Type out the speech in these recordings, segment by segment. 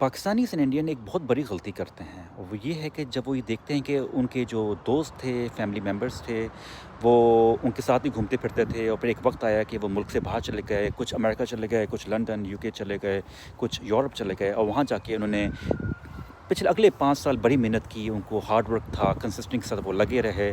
Pakistanis and Indian एक बहुत बड़ी गलती करते हैं और वो ये है कि जब वो ये देखते हैं कि उनके जो दोस्त थे, फैमिली मेम्बर्स थे, वो उनके साथ ही घूमते फिरते थे और फिर एक वक्त आया कि वो मुल्क से बाहर चले गए, कुछ अमेरिका चले गए, कुछ लंदन, यूके चले गए, कुछ यूरोप चले गए और वहाँ जाके उन्होंने पिछले अगले 5 साल बड़ी मेहनत की, उनको हार्ड वर्क था, कंसिस्टेंसी के साथ वो लगे रहे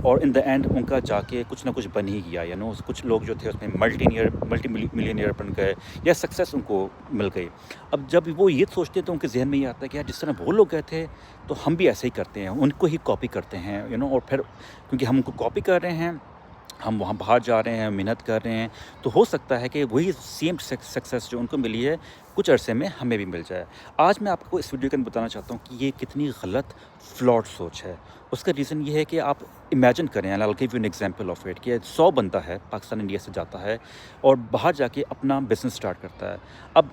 और इन द एंड उनका जाके कुछ ना कुछ बन ही गया। कुछ लोग जो थे उसमें मल्टी मिलियनियर बन गए या सक्सेस उनको मिल गई। अब जब वो ये सोचते हैं तो उनके ज़हन में ये आता है कि यार जिस तरह वो लोग गए थे तो हम भी ऐसे ही करते हैं, उनको ही कॉपी करते हैं और फिर क्योंकि हम उनको कॉपी कर रहे हैं, हम वहाँ बाहर जा रहे हैं, मेहनत कर रहे हैं, तो हो सकता है कि वही सेम सक्सेस जो उनको मिली है, कुछ अरसे में हमें भी मिल जाए। आज मैं आपको इस वीडियो के अंदर बताना चाहता हूँ कि ये कितनी गलत फ्लॉड सोच है। उसका रीज़न ये है कि आप इमेजिन करें, I will give you an example of it, कि 100 बंदा है, पाकिस्तान इंडिया से जाता है और बाहर जाके अपना बिज़नेस स्टार्ट करता है। अब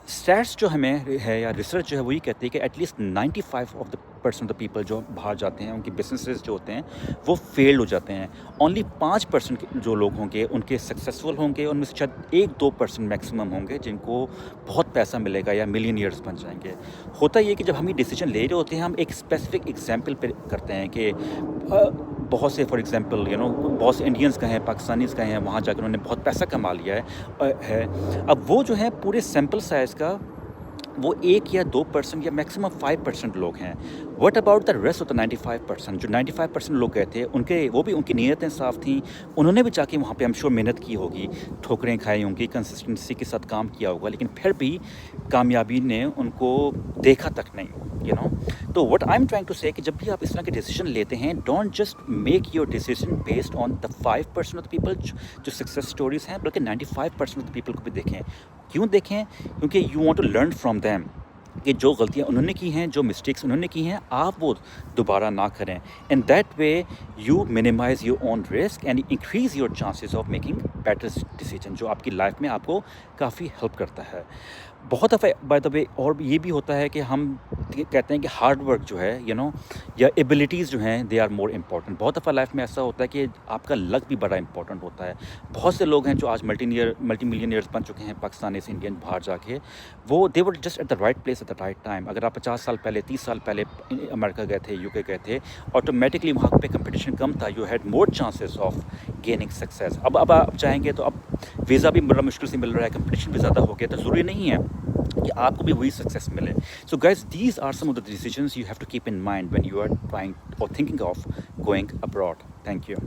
स्टैट्स जो हमें है या रिसर्च जो है वो ये कहती है कि at least 95 of the percent of the people जो बाहर जाते हैं, उनके बिजनेसेस जो होते हैं वो फेल्ड हो जाते हैं। ओनली 5% जो लोग होंगे उनके सक्सेसफुल होंगे, उनमें से शायद 1-2% मैक्सिमम होंगे जिनको बहुत पैसा मिलेगा या मिलियनियर्स बन जाएंगे। होता ये कि जब हम ये डिसीजन ले रहे होते हैं, हम एक स्पेसिफिक एग्जाम्पल पे करते हैं कि बहुत से फॉर एग्जांपल बहुत से इंडियंस का हैं, पाकिस्तानीज़ का हैं, वहाँ जाकर उन्होंने बहुत पैसा कमा लिया है। अब वो जो है पूरे सैम्पल साइज़ का वो 1 या 2% या मैक्सिमम 5% लोग हैं। What about the rest of the 95%? जो 95% लोग गए थे उनकी नीयतें साफ़ थीं, उन्होंने भी जाके वहाँ पे आई एम श्योर मेहनत की होगी, ठोकरें खाई होंगी, कंसिस्टेंसी के साथ काम किया होगा, लेकिन फिर भी कामयाबी ने उनको देखा तक नहीं। तो what I am trying to say कि जब भी आप इस तरह के डिसीजन लेते हैं, don't just make your decision based on the 5% of the people जो सक्सेस स्टोरीज़ हैं, बल्कि 95% ऑफ द पीपल को भी देखें। क्यों देखें? क्योंकि you want to learn from them कि जो गलतियाँ उन्होंने की हैं, जो मिस्टेक्स उन्होंने की हैं, आप वो दोबारा ना करें। In that way you minimise your own risk and increase your chances of making better decision, जो आपकी लाइफ में आपको काफ़ी हेल्प करता है। बहुत दफ़ा बाय द वे और ये भी होता है कि हम कहते हैं कि हार्ड वर्क जो है या एबिलिटीज़ जो हैं दे आर मोर इम्पॉर्टेंट। बहुत दफ़ा लाइफ में ऐसा होता है कि आपका लक भी बड़ा इंपॉर्टेंट होता है। बहुत से लोग हैं जो आज मल्टी मिलियनियर्स बन चुके हैं, पाकिस्तानी से इंडियन बाहर जाके, वो they were just at the right place at the right time. अगर आप 50 साल पहले, 30 साल पहले अमेरिका गए थे, यूके गए थे, ऑटोमेटिकली वहाँ पे कंपटीशन कम था, you had more chances of gaining success. अब आप चाहेंगे तो अब वीज़ा भी बड़ा मुश्किल से मिल रहा है, कंपटीशन भी ज़्यादा हो गया, तो ज़रूरी नहीं है कि आपको भी वही सक्सेस मिले। So guys, these are some of the decisions you have to keep in mind when you are trying or thinking of going abroad. Thank you.